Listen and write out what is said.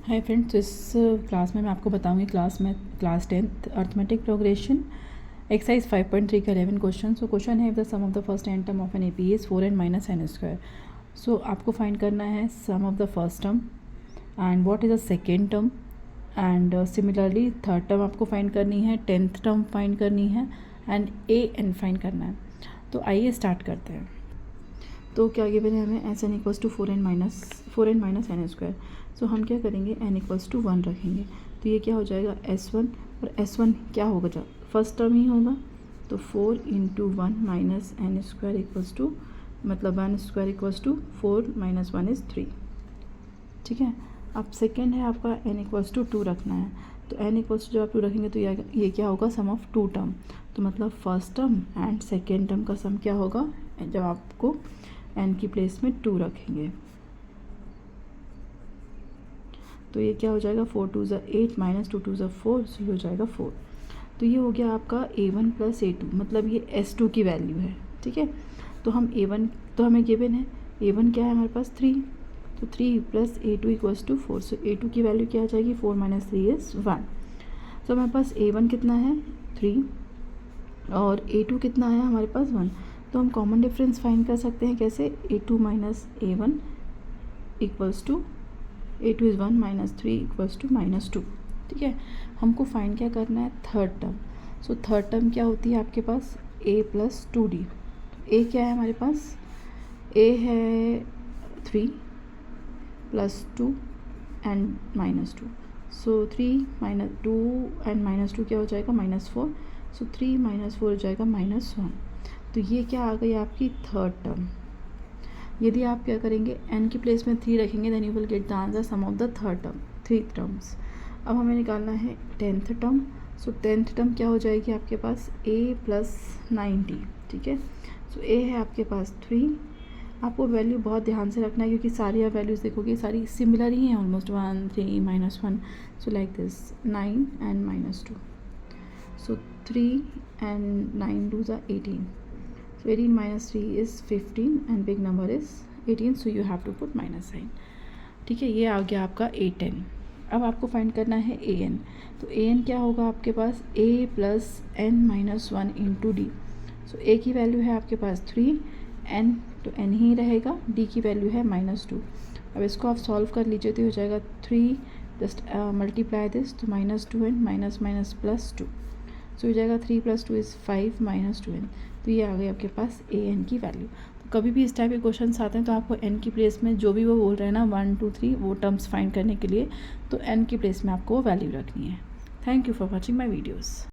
Hi friends, इस class में मैं आपको बताऊंगी class 10th arithmetic progression exercise 5.3 का 11 क्वेश्चन। सो क्वेश्चन है, if the sum of the first n term of an AP is 4n minus n square. So आपको find करना है sum of the first term and what is the second term and similarly third term आपको find करनी है, 10th term find करनी है and an find करना है। तो आइए स्टार्ट करते हैं। तो क्या गिवन है हमें, S n equals to 4n minus n square. So हम क्या करेंगे, n इक्वल्स टू 1 रखेंगे। तो ये क्या हो जाएगा s1, और s1 क्या होगा, फर्स्ट टर्म ही होगा। तो 4 into 1 minus n square equals to, मतलब 1 square equals to 4 minus 1 is 3। ठीक है। अब सेकेंड है आपका n इक्वल्स टू 2 रखना है। तो n इक्वल्स टू जब आप 2 रखेंगे तो ये क्या होगा, सम ऑफ 2 टर्म। तो मतलब first term and second term का सम क्या होगा, जब आपको n की प्लेस में 2 रखेंगे। तो ये क्या हो जाएगा, 4 2 ज़ा 8 माइनस 2 2 ज़ा 4, सो ये हो जाएगा 4। तो ये हो गया आपका A1 प्लस A2, मतलब ये S2 की वैल्यू है। ठीक है। तो हम A1 तो हमें गिवन है, A1 क्या है हमारे पास 3, तो 3 plus A2 equals to 4। So A2 की वैल्यू क्या आ जाएगी, 4 माइनस 3 इज़ 1। तो हमारे पास A1 कितना है 3 और A2 कितना है हमारे पास 1। तो हम कॉमन डिफरेंस फाइंड कर सकते हैं कैसे, A2 minus A1 equals to A2 is 1 minus 3 equals to minus 2। ठीक है। हमको फाइंड क्या करना है, third term. So third term क्या होती है आपके पास, A प्लस 2D। A क्या है हमारे पास, A है 3 plus 2 and minus 2। So 3 minus 2 and minus 2 क्या हो जाएगा, माइनस 4। सो 3 माइनस 4 हो जाएगा माइनस 1। तो ये क्या आ गई आपकी थर्ड टर्म। यदि आप क्या करेंगे, n की प्लेस में 3 रखेंगे, then you will get the answer sum of the third term, 3 terms. अब हमें निकालना है 10th टर्म। सो 10th टर्म क्या हो जाएगी आपके पास, a प्लस 90। ठीक है। सो a है आपके पास 3। आपको वैल्यू बहुत ध्यान से रखना है क्योंकि सारी आप वैल्यूज़ देखोगे सारी सिमिलर ही हैं, almost 1 3 minus 1। So like this 9 and minus 2। So 3 and 9 2 ज़ा 18। So 18 minus 3 is 15 and big number is 18, so you have to put minus sign। ठीक है। ये आ गया आपका A10। अब आपको फाइंड करना है AN। तो AN क्या होगा आपके पास, A plus n minus 1 into D. So A की वैल्यू है आपके पास 3, n तो n ही रहेगा, D की वैल्यू है माइनस 2। अब इसको आप सॉल्व कर लीजिए तो हो जाएगा 3 जस्ट मल्टीप्लाई दिस, तो minus 2n minus minus plus 2। सो हो जाएगा 3 प्लस 2 इज़ 5 माइनस 2n। तो ये आ गई आपके पास an की वैल्यू। तो कभी भी इस टाइप के क्वेश्चन आते हैं तो आपको n की प्लेस में जो भी वो बोल रहे हैं ना 1 2 3 वो टर्म्स फाइंड करने के लिए, तो n की प्लेस में आपको वो वैल्यू रखनी है। Thank you for watching my videos.